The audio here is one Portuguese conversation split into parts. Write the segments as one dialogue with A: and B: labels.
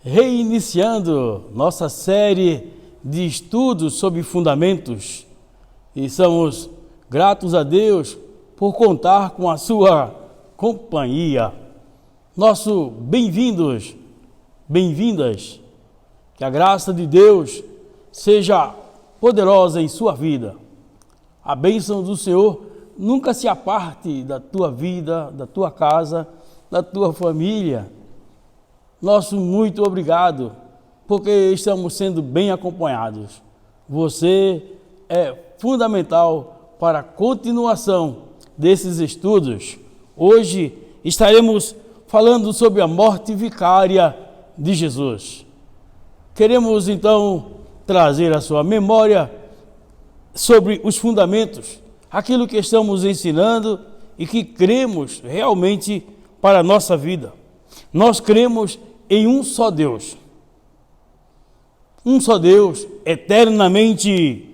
A: reiniciando nossa série de estudos sobre fundamentos e somos gratos a Deus por contar com a sua companhia. Nosso bem-vindos, bem-vindas, que a graça de Deus seja poderosa em sua vida. A bênção do Senhor nunca se aparte da tua vida, da tua casa, da tua família. Nosso muito obrigado, porque estamos sendo bem acompanhados. Você é fundamental para a continuação desses estudos. Hoje estaremos falando sobre a morte vicária de Jesus. Queremos então trazer à sua memória sobre os fundamentos, aquilo que estamos ensinando e que cremos realmente para a nossa vida. Nós cremos em um só Deus eternamente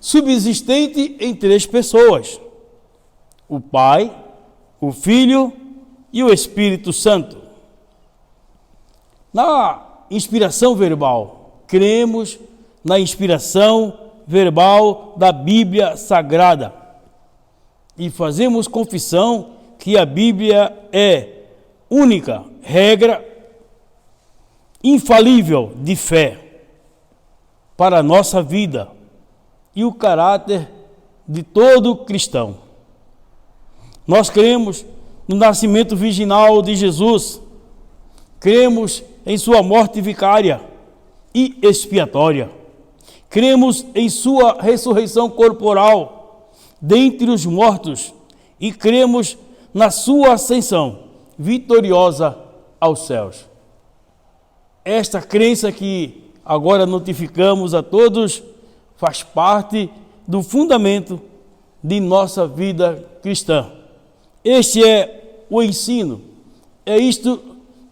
A: subsistente em três pessoas: o Pai, o Filho e o Espírito Santo. Na inspiração verbal, cremos na inspiração verbal da Bíblia Sagrada e fazemos confissão que a Bíblia é única regra infalível de fé para a nossa vida e o caráter de todo cristão. Nós cremos no nascimento virginal de Jesus, cremos em sua morte vicária e expiatória, cremos em sua ressurreição corporal dentre os mortos e cremos na sua ascensão vitoriosa aos céus. Esta crença que agora notificamos a todos faz parte do fundamento de nossa vida cristã. Este é o ensino, é isto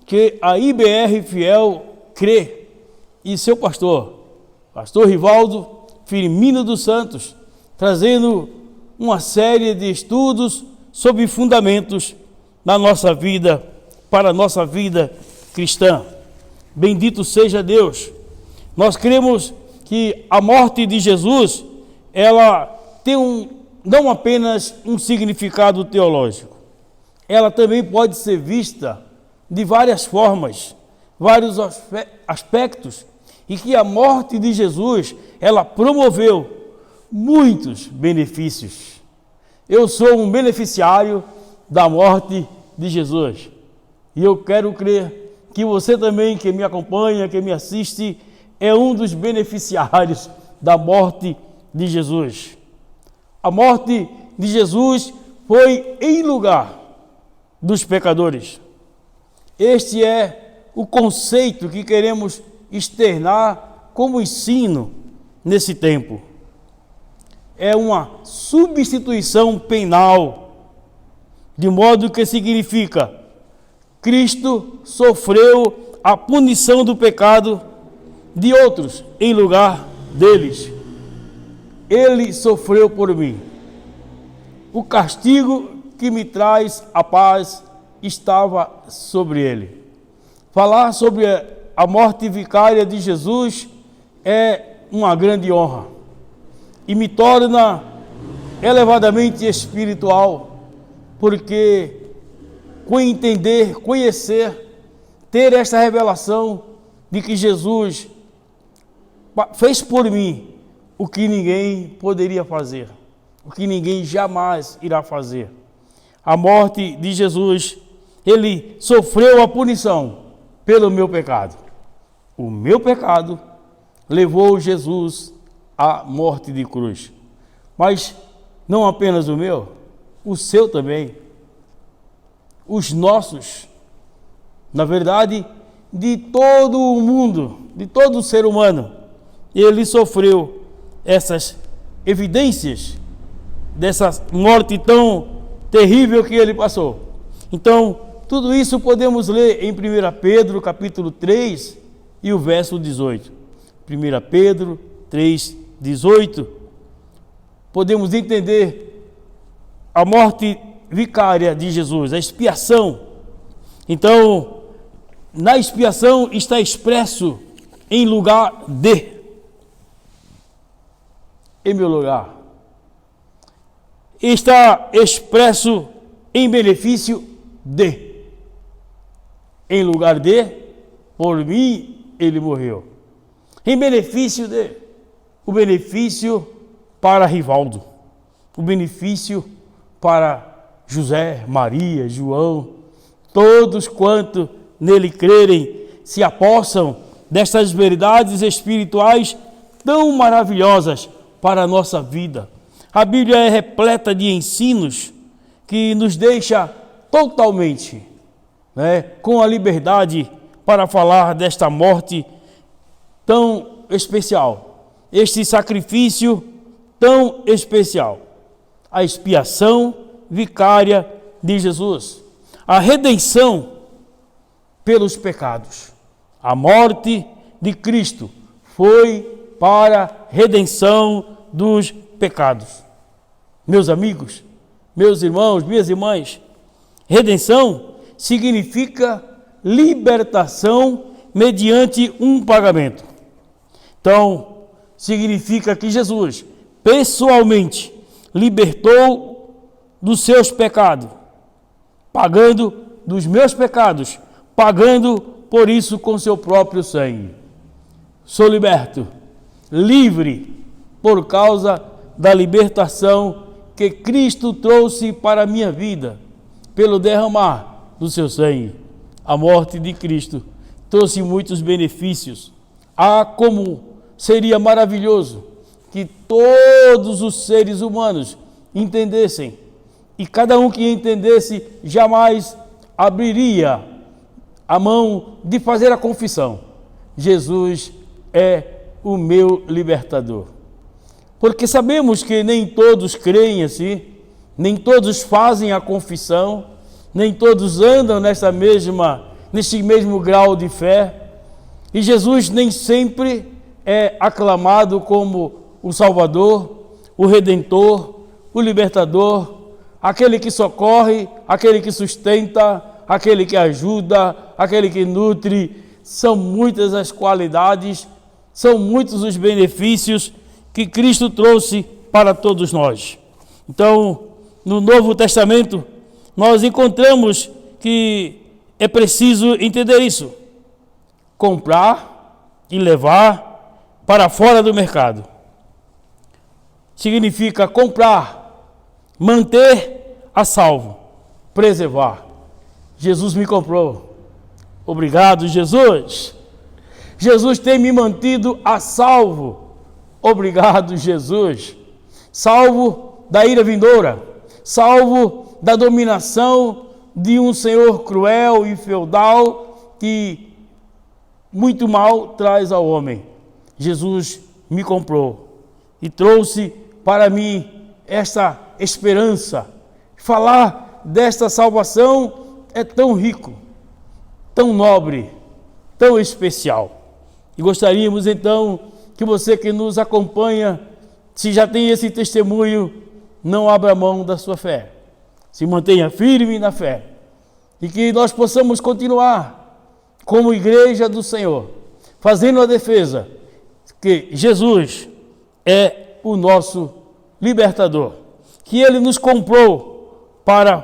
A: que a IBR Fiel crê e seu pastor Rivaldo Firmino dos Santos, trazendo uma série de estudos sobre fundamentos na nossa vida, para a nossa vida cristã. Bendito seja Deus. Nós cremos que a morte de Jesus, ela tem não apenas um significado teológico, ela também pode ser vista de várias formas, vários aspectos, e que a morte de Jesus, ela promoveu muitos benefícios. Eu sou um beneficiário da morte de Jesus. E eu quero crer que você também, que me acompanha, que me assiste, é um dos beneficiários da morte de Jesus. A morte de Jesus foi em lugar dos pecadores. Este é o conceito que queremos externar como ensino nesse tempo. É uma substituição penal, de modo que significa Cristo sofreu a punição do pecado de outros em lugar deles. Ele sofreu por mim. O castigo que me traz a paz estava sobre ele. Falar sobre a morte vicária de Jesus é uma grande honra e me torna elevadamente espiritual, porque entender, conhecer, ter esta revelação de que Jesus fez por mim o que ninguém poderia fazer, o que ninguém jamais irá fazer. A morte de Jesus, ele sofreu a punição pelo meu pecado. O meu pecado levou Jesus à morte de cruz. Mas não apenas o meu, o seu também. Os nossos, na verdade, de todo o mundo, de todo o ser humano, ele sofreu essas evidências dessa morte tão terrível que ele passou. Então, tudo isso podemos ler em 1 Pedro, capítulo 3, e o verso 18. 1 Pedro 3, 18. Podemos entender a morte vicária de Jesus, a expiação. Então, na expiação está expresso em lugar de, em meu lugar. Está expresso em benefício de, em lugar de, por mim ele morreu. Em benefício de, o benefício para Rivaldo, o benefício para José, Maria, João, todos quanto nele crerem se apossam destas verdades espirituais tão maravilhosas para a nossa vida. A Bíblia é repleta de ensinos que nos deixa totalmente, com a liberdade para falar desta morte tão especial, este sacrifício tão especial, a expiação vicária de Jesus, a redenção pelos pecados. A morte de Cristo foi para redenção dos pecados. Meus amigos, meus irmãos, minhas irmãs, redenção significa libertação mediante um pagamento. Então, significa que Jesus pessoalmente libertou dos seus pecados, pagando dos meus pecados, pagando por isso com seu próprio sangue. Sou liberto, livre, por causa da libertação que Cristo trouxe para a minha vida, pelo derramar do seu sangue. A morte de Cristo trouxe muitos benefícios. Como seria maravilhoso que todos os seres humanos entendessem, e cada um que entendesse jamais abriria a mão de fazer a confissão: Jesus é o meu libertador. Porque sabemos que nem todos creem assim, nem todos fazem a confissão, nem todos andam nesse mesmo grau de fé, e Jesus nem sempre é aclamado como o Salvador, o Redentor, o Libertador, aquele que socorre, aquele que sustenta, aquele que ajuda, aquele que nutre. São muitas as qualidades, são muitos os benefícios que Cristo trouxe para todos nós. Então, no Novo Testamento, nós encontramos que é preciso entender isso: comprar e levar para fora do mercado. Significa comprar, manter a salvo, preservar. Jesus me comprou. Obrigado, Jesus. Jesus tem me mantido a salvo. Obrigado, Jesus. Salvo da ira vindoura, salvo da dominação de um senhor cruel e feudal que muito mal traz ao homem. Jesus me comprou e trouxe para mim esta esperança. Falar desta salvação é tão rico, tão nobre, tão especial. E gostaríamos então que você que nos acompanha, se já tem esse testemunho, não abra mão da sua fé. Se mantenha firme na fé. E que nós possamos continuar como igreja do Senhor, fazendo a defesa que Jesus é o nosso libertador, que Ele nos comprou para,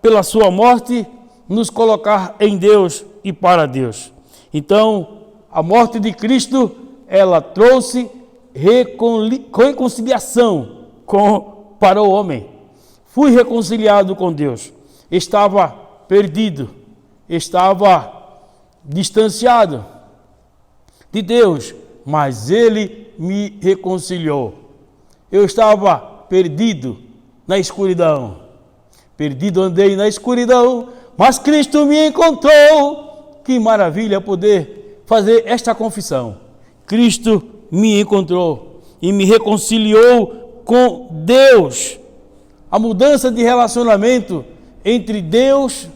A: pela sua morte, nos colocar em Deus e para Deus. Então, a morte de Cristo, ela trouxe reconciliação para o homem. Fui reconciliado com Deus. Estava perdido, estava distanciado de Deus, mas Ele me reconciliou. Eu estava perdido na escuridão. Perdido andei na escuridão, mas Cristo me encontrou. Que maravilha poder fazer esta confissão. Cristo me encontrou e me reconciliou com Deus. A mudança de relacionamento entre Deus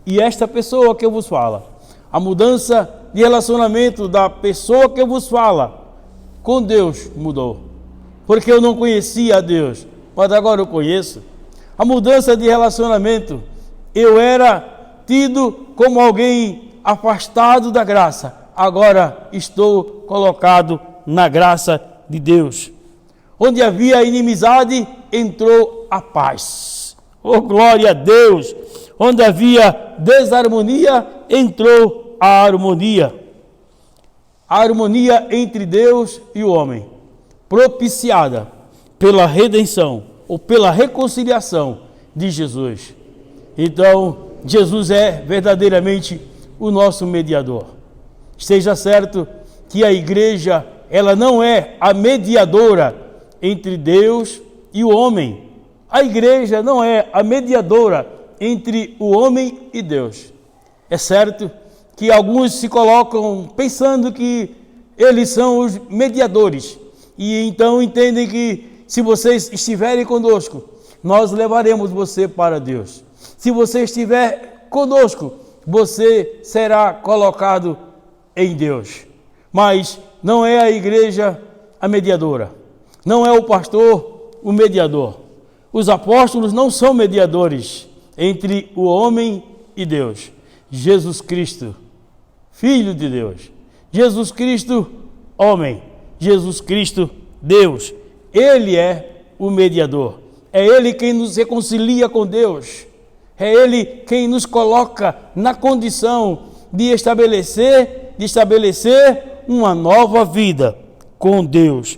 A: e esta pessoa que eu vos falo. A mudança de relacionamento da pessoa que eu vos falo com Deus mudou. Porque eu não conhecia a Deus, mas agora eu conheço. A mudança de relacionamento. Eu era tido como alguém afastado da graça, agora estou colocado na graça de Deus. Onde havia inimizade, entrou a paz. Oh, glória a Deus! Onde havia desarmonia, entrou a harmonia. A harmonia entre Deus e o homem, propiciada pela redenção ou pela reconciliação de Jesus. Então, Jesus é verdadeiramente o nosso mediador. Esteja certo que a igreja, ela não é a mediadora entre Deus e o homem. A igreja não é a mediadora entre o homem e Deus. É certo que alguns se colocam pensando que eles são os mediadores e então entendem que se vocês estiverem conosco, nós levaremos você para Deus. Se você estiver conosco, você será colocado em Deus. Mas não é a igreja a mediadora, não é o pastor o mediador. Os apóstolos não são mediadores entre o homem e Deus. Jesus Cristo, Filho de Deus. Jesus Cristo, homem. Jesus Cristo, Deus. Ele é o mediador. É Ele quem nos reconcilia com Deus. É Ele quem nos coloca na condição de estabelecer uma nova vida com Deus.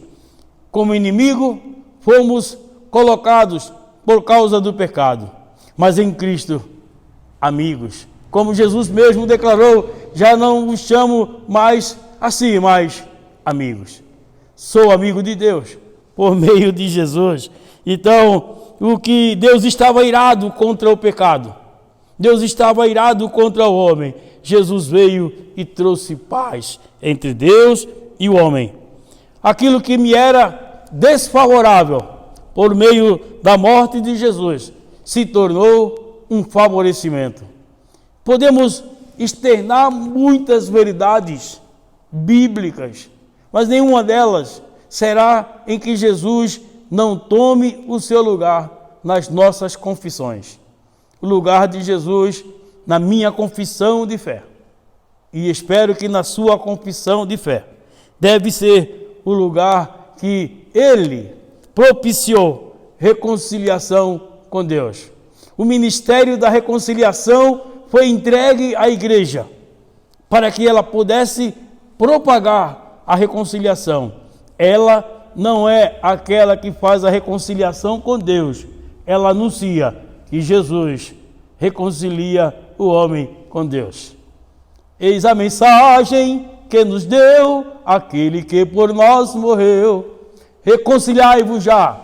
A: Como inimigo, fomos colocados por causa do pecado, mas em Cristo, amigos. Como Jesus mesmo declarou, já não os chamo mais assim, mas amigos. Sou amigo de Deus por meio de Jesus. Então, o que Deus estava irado contra o pecado, Deus estava irado contra o homem, Jesus veio e trouxe paz entre Deus e o homem. Aquilo que me era desfavorável por meio da morte de Jesus se tornou um favorecimento. Podemos externar muitas verdades bíblicas, mas nenhuma delas será em que Jesus não tome o seu lugar nas nossas confissões. O lugar de Jesus na minha confissão de fé. E espero que na sua confissão de fé deve ser o lugar que Ele propiciou reconciliação com Deus. O ministério da reconciliação foi entregue à igreja para que ela pudesse propagar a reconciliação. Ela não é aquela que faz a reconciliação com Deus. Ela anuncia que Jesus reconcilia o homem com Deus. Eis a mensagem que nos deu aquele que por nós morreu. Reconciliai-vos já.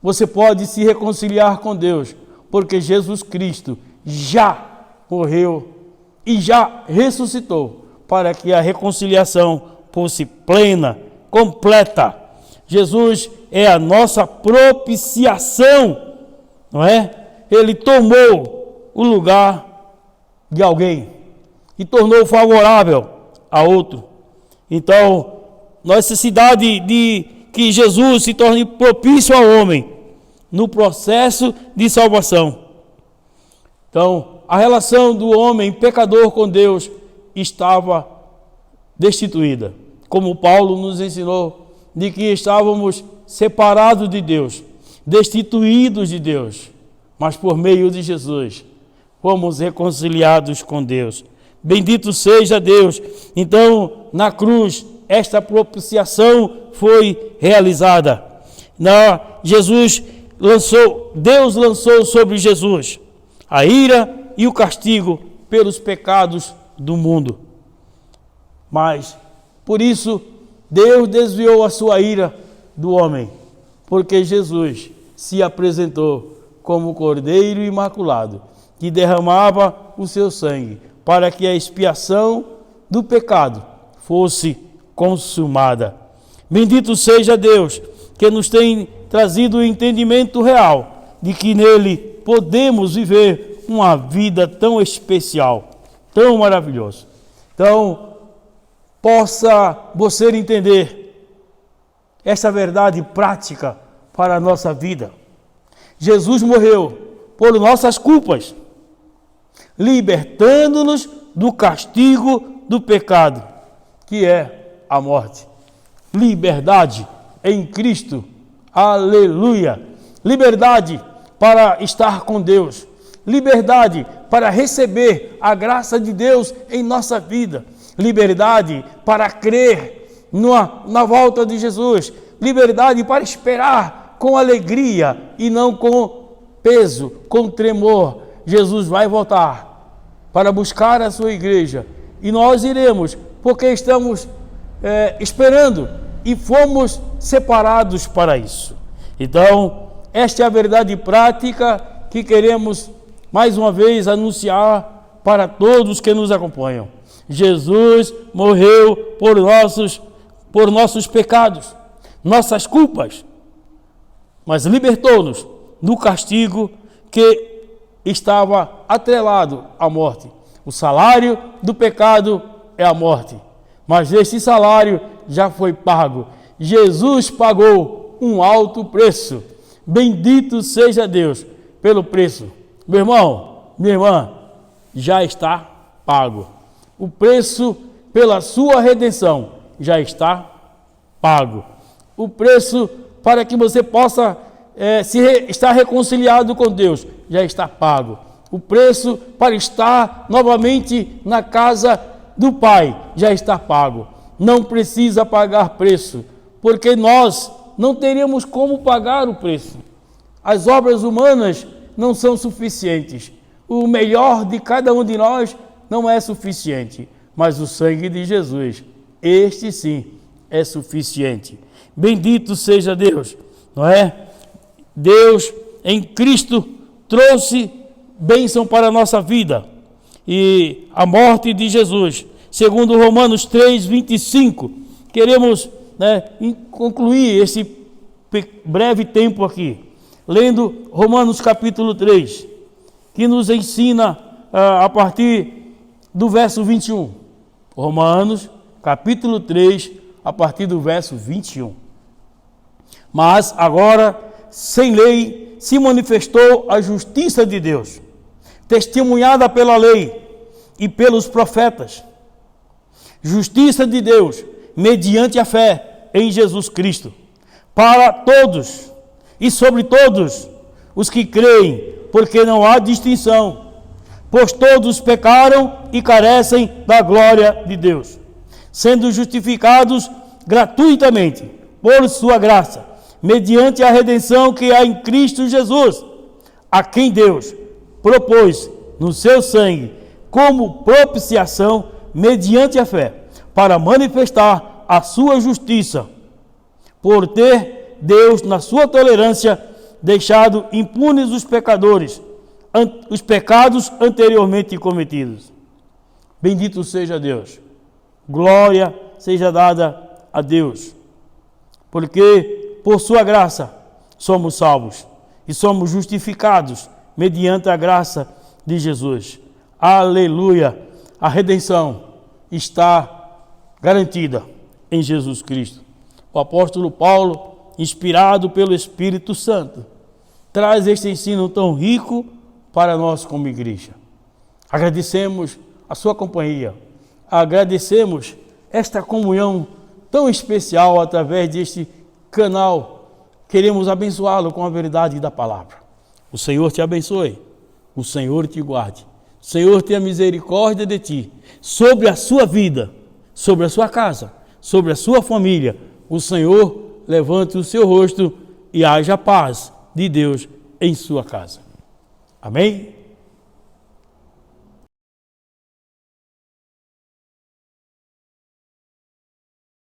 A: Você pode se reconciliar com Deus, porque Jesus Cristo já morreu e já ressuscitou para que a reconciliação fosse plena, completa. Jesus é a nossa propiciação, não é? Ele tomou o lugar de alguém e tornou favorável a outro. Então, necessidade de que Jesus se torne propício ao homem no processo de salvação. Então, a relação do homem pecador com Deus estava destituída, como Paulo nos ensinou, de que estávamos separados de Deus, destituídos de Deus, mas por meio de Jesus fomos reconciliados com Deus. Bendito seja Deus. Então, na cruz, esta propiciação foi realizada. Deus lançou sobre Jesus a ira e o castigo pelos pecados do mundo. Mas, por isso, Deus desviou a sua ira do homem, porque Jesus se apresentou como Cordeiro imaculado, que derramava o seu sangue, para que a expiação do pecado fosse consumada. Bendito seja Deus, que nos tem trazido o entendimento real de que nele podemos viver uma vida tão especial, tão maravilhosa. Então, possa você entender essa verdade prática para a nossa vida. Jesus morreu por nossas culpas, libertando-nos do castigo do pecado, que é a morte. Liberdade em Cristo. Aleluia! Liberdade para estar com Deus. Liberdade para receber a graça de Deus em nossa vida. Liberdade para crer na volta de Jesus. Liberdade para esperar com alegria e não com peso, com tremor. Jesus vai voltar para buscar a sua igreja e nós iremos, porque estamos esperando e fomos separados para isso. Então, esta é a verdade prática que queremos mais uma vez anunciar para todos que nos acompanham. Jesus morreu por nossos pecados, nossas culpas, mas libertou-nos do castigo que estava atrelado à morte. O salário do pecado é a morte, mas esse salário já foi pago. Jesus pagou um alto preço. Bendito seja Deus pelo preço. Meu irmão, minha irmã, já está pago. O preço pela sua redenção já está pago. O preço para que você possa estar reconciliado com Deus já está pago. O preço para estar novamente na casa do Pai já está pago. Não precisa pagar preço, porque nós não teríamos como pagar o preço. As obras humanas não são suficientes. O melhor de cada um de nós não é suficiente, mas o sangue de Jesus, este sim, é suficiente. Bendito seja Deus, não é? Deus em Cristo trouxe bênção para a nossa vida. E a morte de Jesus, segundo Romanos 3:25, queremos concluir esse breve tempo aqui, lendo Romanos capítulo 3, que nos ensina a partir do verso 21. Romanos capítulo 3, a partir do verso 21. Mas agora, sem lei, se manifestou a justiça de Deus, testemunhada pela lei e pelos profetas. Justiça de Deus, mediante a fé em Jesus Cristo, para todos e sobre todos os que creem, porque não há distinção, pois todos pecaram e carecem da glória de Deus, sendo justificados gratuitamente por sua graça, mediante a redenção que há em Cristo Jesus, a quem Deus propôs no seu sangue como propiciação mediante a fé, para manifestar a sua justiça, por ter Deus, na sua tolerância, deixado impunes os pecados anteriormente cometidos. Bendito seja Deus. Glória seja dada a Deus, porque por sua graça somos salvos e somos justificados mediante a graça de Jesus. Aleluia! A redenção está garantida em Jesus Cristo. O apóstolo Paulo, inspirado pelo Espírito Santo, traz este ensino tão rico para nós como igreja. Agradecemos a sua companhia, agradecemos esta comunhão tão especial através deste canal. Queremos abençoá-lo com a verdade da palavra. O Senhor te abençoe, o Senhor te guarde, o Senhor tenha misericórdia de ti, sobre a sua vida, sobre a sua casa, sobre a sua família. O Senhor levante o seu rosto e haja paz de Deus em sua casa. Amém?